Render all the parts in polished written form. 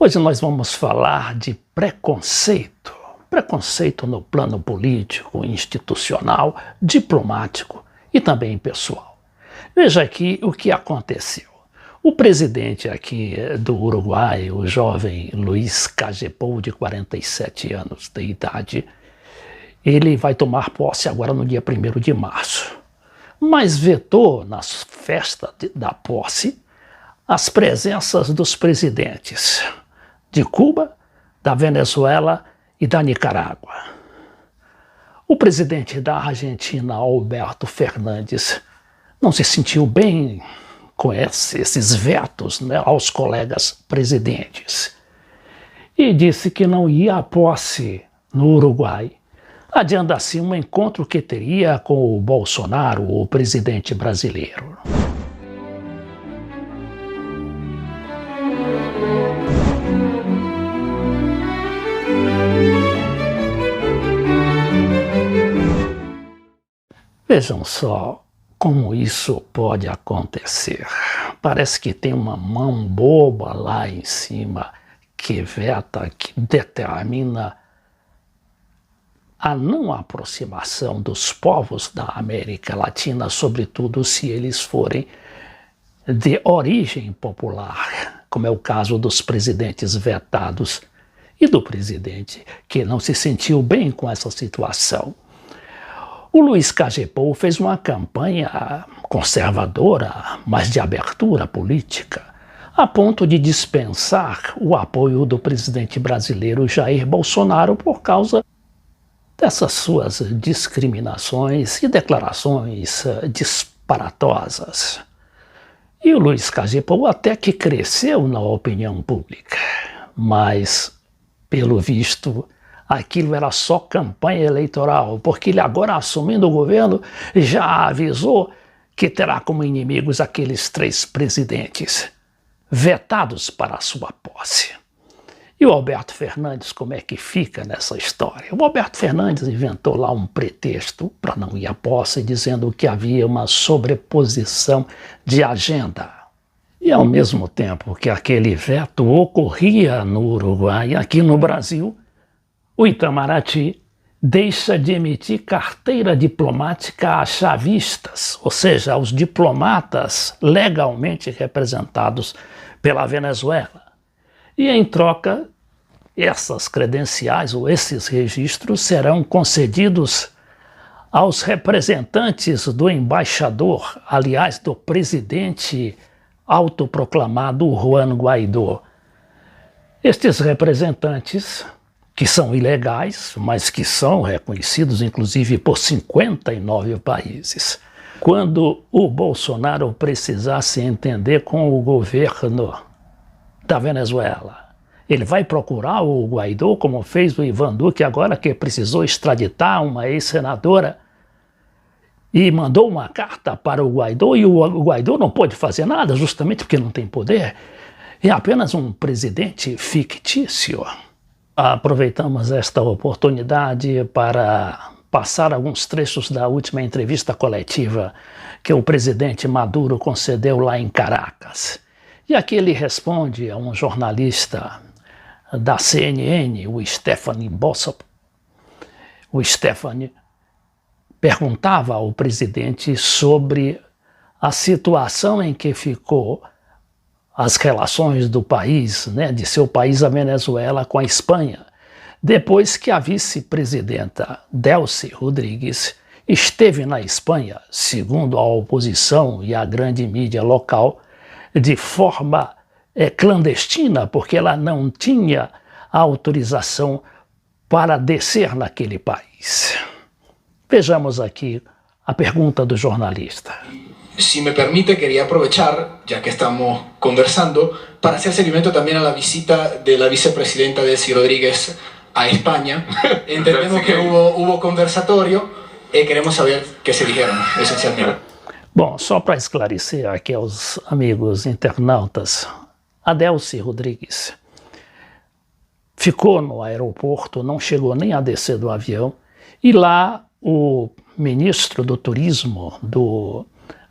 Hoje nós vamos falar de preconceito. Preconceito no plano político, institucional, diplomático e também pessoal. Veja aqui o que aconteceu. O presidente aqui do Uruguai, o jovem Luiz Cagepol, de 47 anos de idade, ele vai tomar posse agora no dia 1º de março, mas vetou na festa da posse as presenças dos presidentes de Cuba, da Venezuela e da Nicarágua. O presidente da Argentina, Alberto Fernandes, não se sentiu bem com esses vetos, aos colegas presidentes e disse que não ia à posse no Uruguai, adiando assim um encontro que teria com o Bolsonaro, o presidente brasileiro. Vejam só como isso pode acontecer. Parece que tem uma mão boba lá em cima que veta, que determina a não aproximação dos povos da América Latina, sobretudo se eles forem de origem popular, como é o caso dos presidentes vetados e do presidente que não se sentiu bem com essa situação. O Luiz Cagepol fez uma campanha conservadora, mas de abertura política, a ponto de dispensar o apoio do presidente brasileiro Jair Bolsonaro por causa dessas suas discriminações e declarações disparatosas. E o Luiz Cagepol até que cresceu na opinião pública, mas, pelo visto, aquilo era só campanha eleitoral, porque ele agora, assumindo o governo, já avisou que terá como inimigos aqueles 3 presidentes vetados para a sua posse. E o Alberto Fernandes, como é que fica nessa história? O Alberto Fernandes inventou lá um pretexto para não ir à posse, dizendo que havia uma sobreposição de agenda. E ao mesmo tempo que aquele veto ocorria no Uruguai, aqui no Brasil, o Itamaraty deixa de emitir carteira diplomática a chavistas, ou seja, aos diplomatas legalmente representados pela Venezuela. E em troca, essas credenciais ou esses registros serão concedidos aos representantes do embaixador, aliás, do presidente autoproclamado Juan Guaidó. Estes representantes, que são ilegais, mas que são reconhecidos inclusive por 59 países. Quando o Bolsonaro precisar se entender com o governo da Venezuela, ele vai procurar o Guaidó, como fez o Ivan Duque agora, que precisou extraditar uma ex-senadora e mandou uma carta para o Guaidó, e o Guaidó não pode fazer nada, justamente porque não tem poder. É apenas um presidente fictício. Aproveitamos esta oportunidade para passar alguns trechos da última entrevista coletiva que o presidente Maduro concedeu lá em Caracas. E aqui ele responde a um jornalista da CNN, o Stephanie Bossop. O Stephanie perguntava ao presidente sobre a situação em que ficou as relações do país, de seu país, a Venezuela, com a Espanha, depois que a vice-presidenta Delcy Rodrigues esteve na Espanha, segundo a oposição e a grande mídia local, de forma clandestina, porque ela não tinha autorização para descer naquele país. Vejamos aqui a pergunta do jornalista. Si me permite, quería aprovechar, ya que estamos conversando, para hacer seguimiento también a la visita de la vicepresidenta Delcy Rodríguez a España. Entendemos que hubo conversatorio y queremos saber qué se dijeron, esencialmente. Bom, só para esclarecer aqui aos amigos internautas, a Delcy Rodrigues ficou no aeroporto, não chegou nem a descer do avião, e lá o ministro do turismo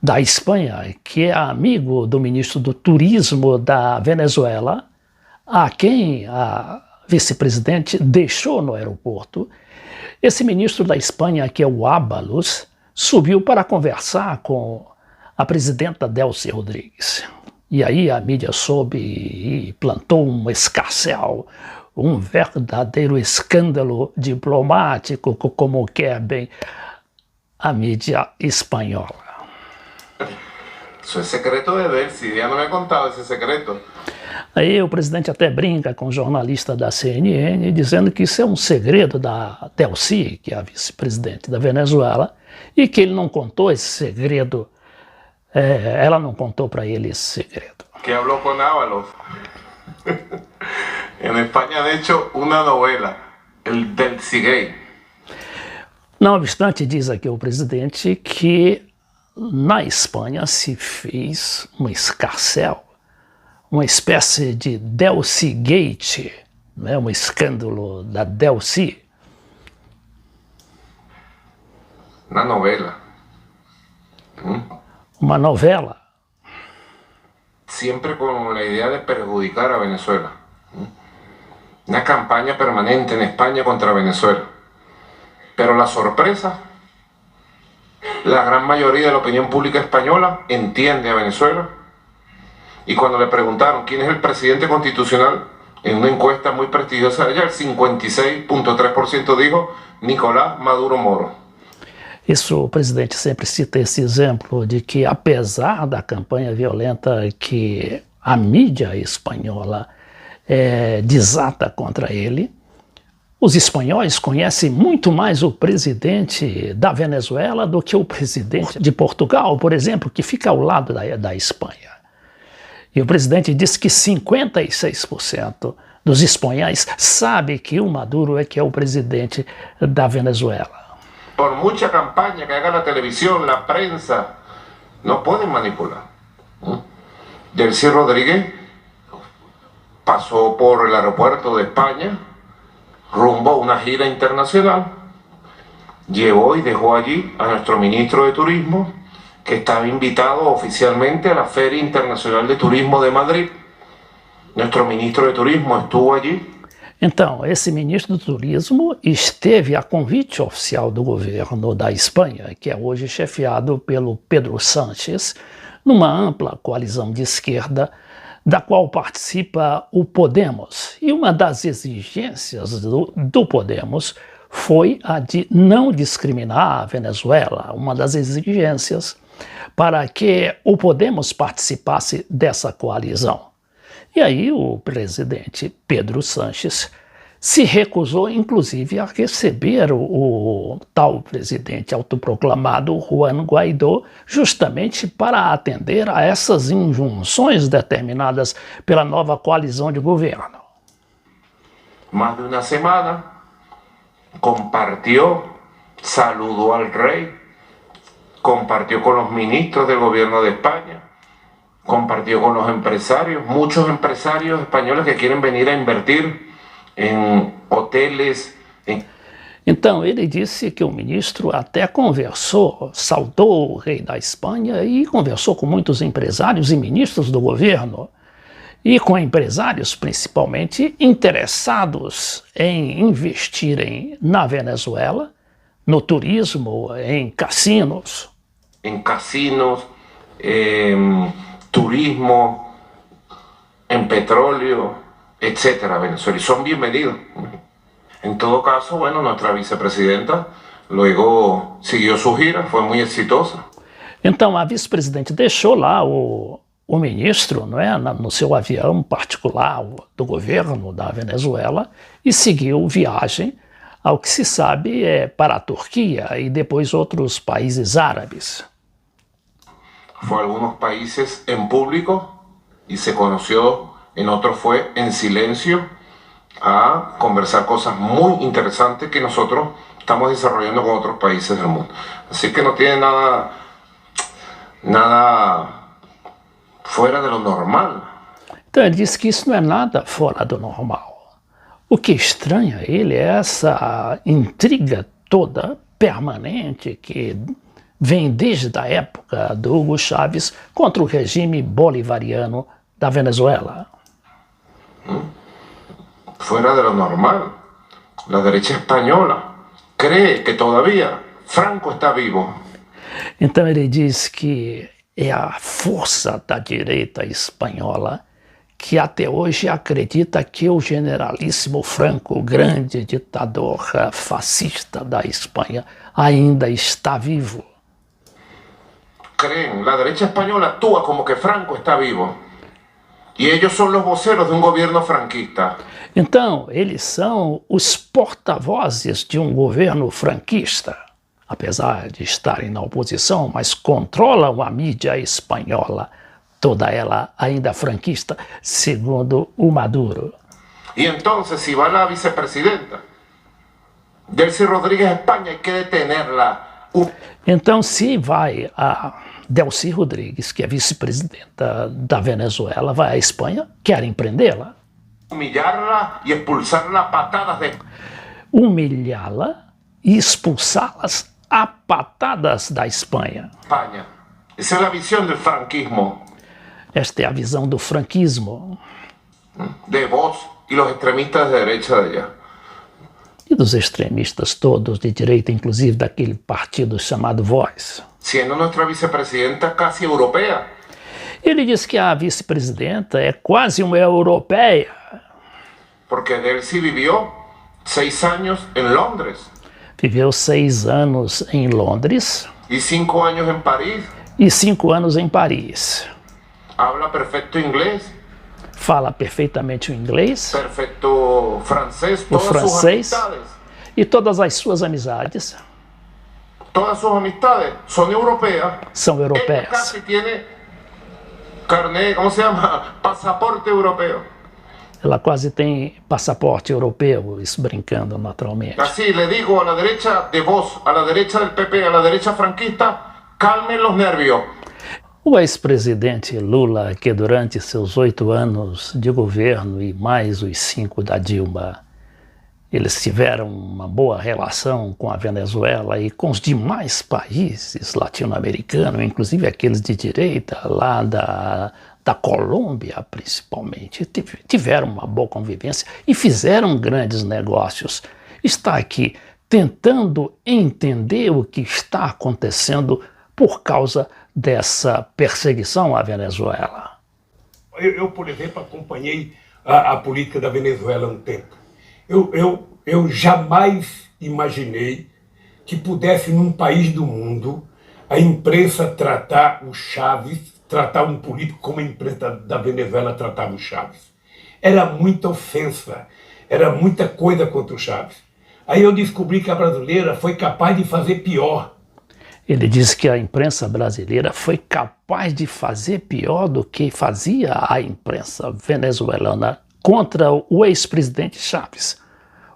da Espanha, que é amigo do ministro do turismo da Venezuela, a quem a vice-presidente deixou no aeroporto, esse ministro da Espanha, que é o Ábalos, subiu para conversar com a presidenta Delcy Rodrigues. E aí a mídia soube e plantou um escarcéu, um verdadeiro escândalo diplomático, como quer bem a mídia espanhola. Eso es secreto de Delcy, ella no me ha contado ese secreto. Aí o presidente até brinca com o jornalista da CNN, dizendo que isso é um segredo da Delcy, que é a vice-presidente da Venezuela, e que ele não contou esse segredo, ela não contou para ele esse segredo. Que habló con Ábalos. En España han hecho una novela, el Delcy Gay. Não obstante, diz aqui o presidente que na Espanha se fez um escarcéu, uma espécie de Delcy Gate, né? Um escândalo da Delcy. Una novela. Uma novela. Siempre con la idea de perjudicar a Venezuela. Una campaña permanente en España contra Venezuela. Pero la sorpresa, la gran mayoría de la opinión pública española entiende a Venezuela. Y cuando le preguntaron quién es el presidente constitucional, en una encuesta muy prestigiosa de allá, el 56.3% dijo Nicolás Maduro Moro. Isso, o presidente sempre cita esse exemplo de que, apesar da campanha violenta que a mídia espanhola desata contra ele, os espanhóis conhecem muito mais o presidente da Venezuela do que o presidente de Portugal, por exemplo, que fica ao lado da Espanha. E o presidente diz que 56% dos espanhóis sabe que o Maduro que é o presidente da Venezuela. Por mucha campaña que haga la televisión, la prensa, no pueden manipular. Delcy Rodríguez pasó por el aeropuerto de España, rumbo a una gira internacional, llevó y dejó allí a nuestro ministro de Turismo, que estaba invitado oficialmente a la Feria Internacional de Turismo de Madrid. Nuestro ministro de Turismo estuvo allí. Então, esse ministro do Turismo esteve a convite oficial do governo da Espanha, que é hoje chefiado pelo Pedro Sánchez, numa ampla coalizão de esquerda, da qual participa o Podemos. E uma das exigências do Podemos foi a de não discriminar a Venezuela, uma das exigências para que o Podemos participasse dessa coalizão. E aí o presidente Pedro Sánchez se recusou, inclusive, a receber o tal presidente autoproclamado Juan Guaidó, justamente para atender a essas injunções determinadas pela nova coalizão de governo. Más de una semana, compartió, saludó al rey, compartió con los ministros del gobierno de España, compartió con los empresarios, muchos empresarios españoles que quieren venir a invertir em hotéis. Então ele disse que o ministro até conversou, saudou o rei da Espanha e conversou com muitos empresários e ministros do governo, e com empresários principalmente interessados em investirem na Venezuela, no turismo, em cassinos. Em cassinos, turismo, en petróleo, etcétera, Venezuela, y son bienvenidos. En todo caso, bueno, nuestra vicepresidenta luego siguió su gira, fue muy exitosa. Então a vice-presidente deixou lá o ministro, não é, no seu avião particular do governo da Venezuela e seguiu viagem, ao que se sabe, para a Turquia e depois outros países árabes. Fue a algunos países en público y se conoció, en otros fue en silencio, a conversar cosas muy interesantes que nosotros estamos desarrollando con otros países del mundo. Así que no tiene nada fuera de lo normal. Então ele disse que isso não é nada fora do normal. O que estranha ele é essa intriga toda permanente que vem desde a época do Hugo Chávez contra o regime bolivariano da Venezuela. fuera de lo normal. La derecha española cree que todavía Franco está vivo. Então ele diz que é a força da direita espanhola que até hoje acredita que o generalíssimo Franco, o grande ditador fascista da Espanha, ainda está vivo. Creen, la derecha española actúa como que Franco está vivo. Y ellos son los voceros de un gobierno franquista. Então, eles são os porta-vozes de um governo franquista, apesar de estarem na oposição, mas controlam a mídia espanhola, toda ela ainda franquista, segundo o Maduro. Y entonces, si va la vicepresidenta Delcy Rodríguez a España, hay que detenerla. Então, se vai a Delcy Rodrigues, que é vice-presidenta da Venezuela, vai à Espanha, querem prendê-la. Humillarla y expulsarla a patadas de Humilhá-la e expulsá-las a patadas da Espanha. España. Esa es la visión del franquismo, Esta é a visão do franquismo de Vox y los extremistas de derecha de allá. e dos extremistas todos de direita, inclusive daquele partido chamado Vox. Siendo nuestra vicepresidenta casi europea. Ele diz que a vice-presidenta é quase uma europeia, Porque Delcy vivió 6 años en Londres viveu 6 anos em Londres y 5 años en París. e 5 anos em Paris. Habla perfecto inglés, Fala perfeitamente o inglês, perfecto francés, o todas sus francês amistades. e todas as suas amizades Todas sus amistades son europeas. são Ella europeias. casi tiene carnet, ¿cómo se llama? Pasaporte europeo. Ela quase tem passaporte europeu, isso brincando naturalmente. Así le digo a la derecha de Vox, a la derecha del PP, a la derecha franquista, calmen los nervios. O ex-presidente Lula, que durante seus 8 anos de governo e mais os 5 da Dilma, eles tiveram uma boa relação com a Venezuela e com os demais países latino-americanos, inclusive aqueles de direita, lá da Colômbia principalmente, tiveram uma boa convivência e fizeram grandes negócios. Está aqui tentando entender o que está acontecendo por causa dessa perseguição à Venezuela. Eu, por exemplo, acompanhei a política da Venezuela há um tempo. Eu jamais imaginei que pudesse, num país do mundo, a imprensa tratar o Chávez, tratar um político como a imprensa da Venezuela tratava o Chávez. Era muita ofensa, era muita coisa contra o Chávez. Aí eu descobri que a brasileira foi capaz de fazer pior. Ele disse que a imprensa brasileira foi capaz de fazer pior do que fazia a imprensa venezuelana contra o ex-presidente Chávez,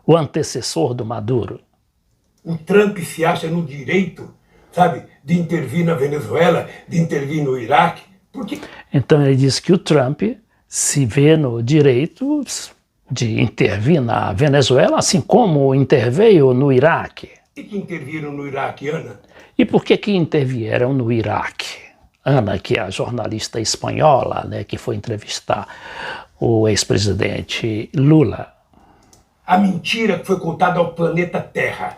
o antecessor do Maduro. O Trump se acha no direito, sabe, de intervir na Venezuela, de intervir no Iraque. Porque Então ele disse que o Trump se vê no direito de intervir na Venezuela, assim como interveio no Iraque. que interviram no Iraque, Ana? E por que intervieram no Iraque? Ana, que é a jornalista espanhola, né, que foi entrevistar o ex-presidente Lula, A mentira que foi contada ao planeta Terra.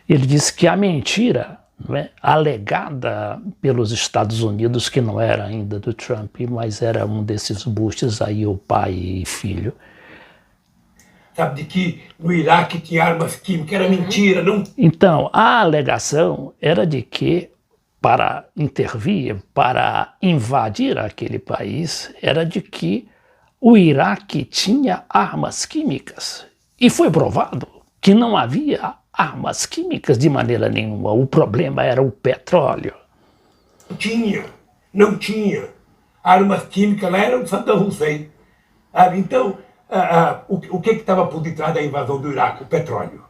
ele disse que a mentira, né, alegada pelos Estados Unidos, que não era ainda do Trump, mas era um desses Bushes, aí o pai e filho, Sabe, de que no Iraque tinha armas químicas, era mentira, não. Então, a alegação era de que para intervir, para invadir aquele país, era de que o Iraque tinha armas químicas. E foi provado que não havia armas químicas de maneira nenhuma. O problema era o petróleo. Não tinha. Armas químicas lá eram Saddam Hussein. Então, o que estava por detrás da invasão do Iraque? O petróleo.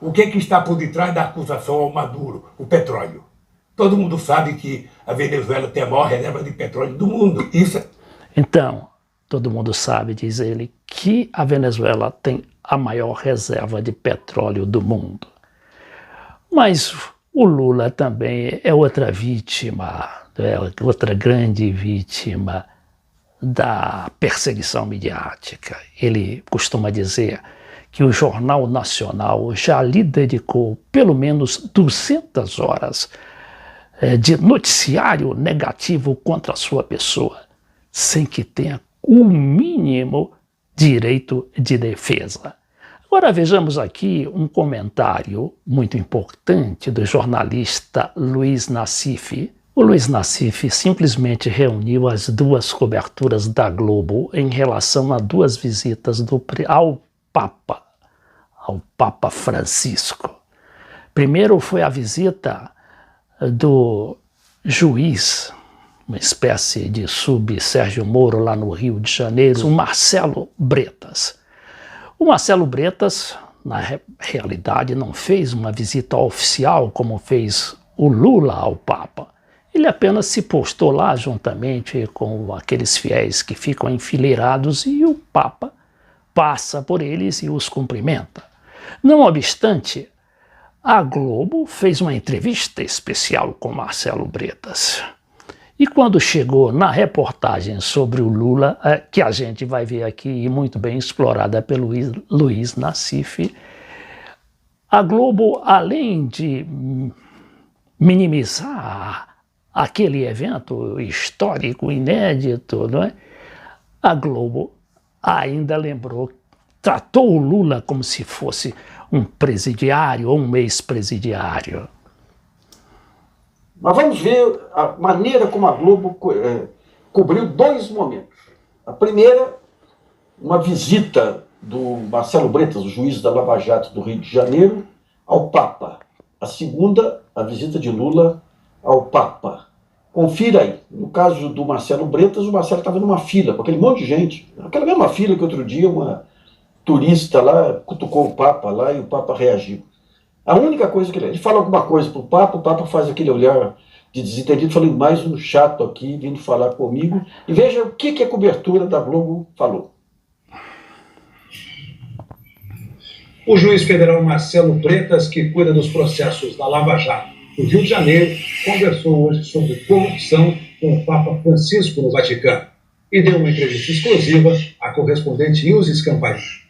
O que está por detrás da acusação ao Maduro? O petróleo. Todo mundo sabe que a Venezuela tem a maior reserva de petróleo do mundo. Então, todo mundo sabe, diz ele, que a Venezuela tem a maior reserva de petróleo do mundo. Mas o Lula também é outra vítima, outra grande vítima da perseguição midiática. Ele costuma dizer que o Jornal Nacional já lhe dedicou pelo menos 200 horas de noticiário negativo contra a sua pessoa, sem que tenha o mínimo direito de defesa. Agora vejamos aqui um comentário muito importante do jornalista Luiz Nassif. O Luiz Nassif simplesmente reuniu as duas coberturas da Globo em relação a duas visitas ao Papa Francisco. Primeiro foi a visita do juiz, uma espécie de sub-Sérgio Moro lá no Rio de Janeiro, o Marcelo Bretas. O Marcelo Bretas, na realidade, não fez uma visita oficial como fez o Lula ao Papa. Ele apenas se postou lá juntamente com aqueles fiéis que ficam enfileirados e o Papa passa por eles e os cumprimenta. Não obstante, a Globo fez uma entrevista especial com Marcelo Bretas. E quando chegou na reportagem sobre o Lula, que a gente vai ver aqui e muito bem explorada pelo Luiz Nassif, a Globo, além de minimizar aquele evento histórico, inédito, não é? A Globo ainda tratou o Lula como se fosse um presidiário ou um ex-presidiário. Mas vamos ver a maneira como a Globo cobriu dois momentos. A primeira, uma visita do Marcelo Bretas, o juiz da Lava Jato do Rio de Janeiro, ao Papa. A segunda, a visita de Lula ao Papa. Confira aí. No caso do Marcelo Bretas, o Marcelo estava numa fila com aquele monte de gente. Aquela mesma fila que outro dia uma turista lá cutucou o Papa lá e o Papa reagiu. A única coisa que ele fala alguma coisa para o Papa faz aquele olhar de desentendido, falando mais um chato aqui vindo falar comigo. E veja o que a cobertura da Globo falou. O juiz federal Marcelo Bretas, que cuida dos processos da Lava Jato do Rio de Janeiro, conversou hoje sobre corrupção com o Papa Francisco no Vaticano e deu uma entrevista exclusiva à correspondente Ilse Scampagnini.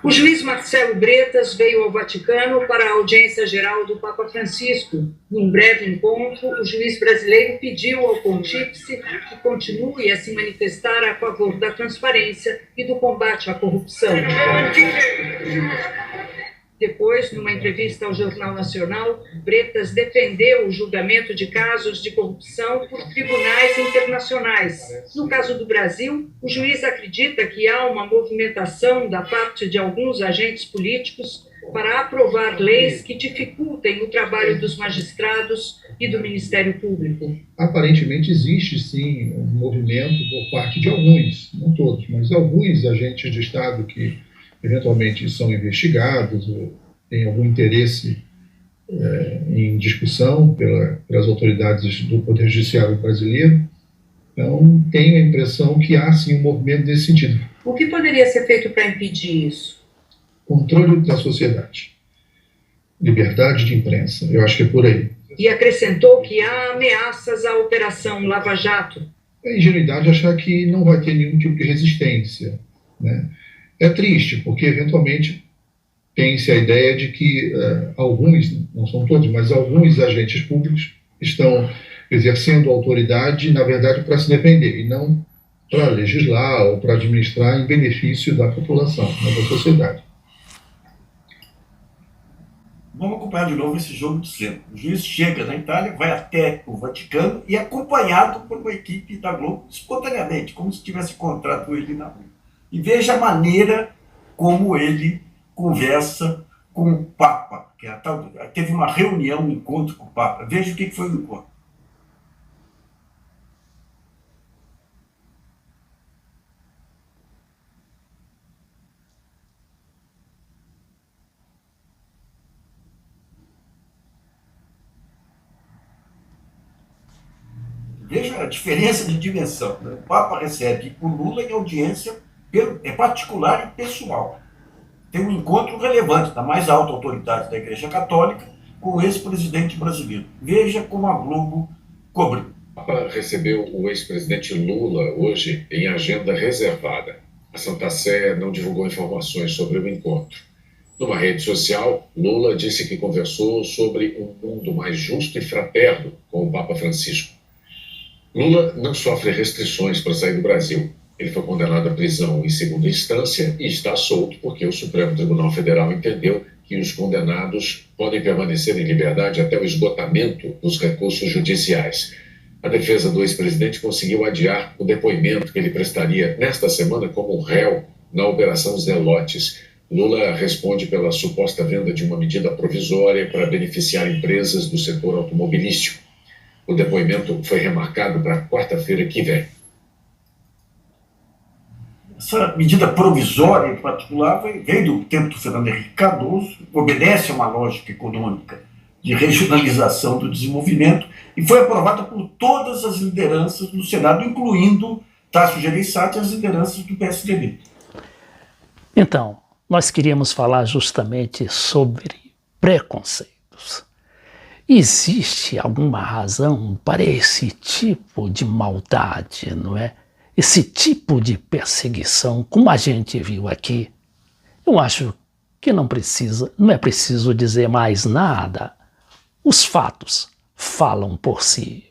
O juiz Marcelo Bretas veio ao Vaticano para a audiência geral do Papa Francisco. Num breve encontro, o juiz brasileiro pediu ao pontífice que continue a se manifestar a favor da transparência e do combate à corrupção. Depois, numa entrevista ao Jornal Nacional, Bretas defendeu o julgamento de casos de corrupção por tribunais internacionais. No caso do Brasil, o juiz acredita que há uma movimentação da parte de alguns agentes políticos para aprovar leis que dificultem o trabalho dos magistrados e do Ministério Público. Aparentemente existe, sim, um movimento por parte de alguns, não todos, mas alguns agentes de Estado que eventualmente são investigados ou têm algum interesse em discussão pelas autoridades do Poder Judiciário brasileiro. Então, tenho a impressão que há, sim, um movimento nesse sentido. O que poderia ser feito para impedir isso? Controle da sociedade. Liberdade de imprensa. Eu acho que é por aí. E acrescentou que há ameaças à Operação Lava Jato. É ingenuidade achar que não vai ter nenhum tipo de resistência, né? É triste, porque eventualmente tem-se a ideia de que alguns, não são todos, mas alguns agentes públicos estão exercendo autoridade, na verdade, para se defender, e não para legislar ou para administrar em benefício da população, da sociedade. Vamos acompanhar de novo esse jogo de cena. O juiz chega na Itália, vai até o Vaticano e é acompanhado por uma equipe da Globo, espontaneamente, como se tivesse encontrado ele na rua. E veja a maneira como ele conversa com o Papa. Teve uma reunião, um encontro com o Papa. Veja o que foi o encontro. Veja a diferença de dimensão. O Papa recebe o Lula em audiência particular e pessoal. Tem um encontro relevante da mais alta autoridade da Igreja Católica com o ex-presidente brasileiro. Veja como a Globo cobriu. Papa recebeu o ex-presidente Lula hoje em agenda reservada. A Santa Sé não divulgou informações sobre o encontro. Numa rede social, Lula disse que conversou sobre um mundo mais justo e fraterno com o Papa Francisco. Lula não sofre restrições para sair do Brasil. Ele foi condenado à prisão em segunda instância e está solto porque o Supremo Tribunal Federal entendeu que os condenados podem permanecer em liberdade até o esgotamento dos recursos judiciais. A defesa do ex-presidente conseguiu adiar o depoimento que ele prestaria nesta semana como réu na Operação Zelotes. Lula responde pela suposta venda de uma medida provisória para beneficiar empresas do setor automobilístico. O depoimento foi remarcado para quarta-feira que vem. Essa medida provisória, em particular, veio do tempo do Fernando Henrique Cardoso, obedece a uma lógica econômica de regionalização do desenvolvimento e foi aprovada por todas as lideranças do Senado, incluindo Tasso Gereissati e as lideranças do PSDB. Então, nós queríamos falar justamente sobre preconceitos. Existe alguma razão para esse tipo de maldade, não é? Esse tipo de perseguição, como a gente viu aqui? Eu acho que não é preciso dizer mais nada. Os fatos falam por si.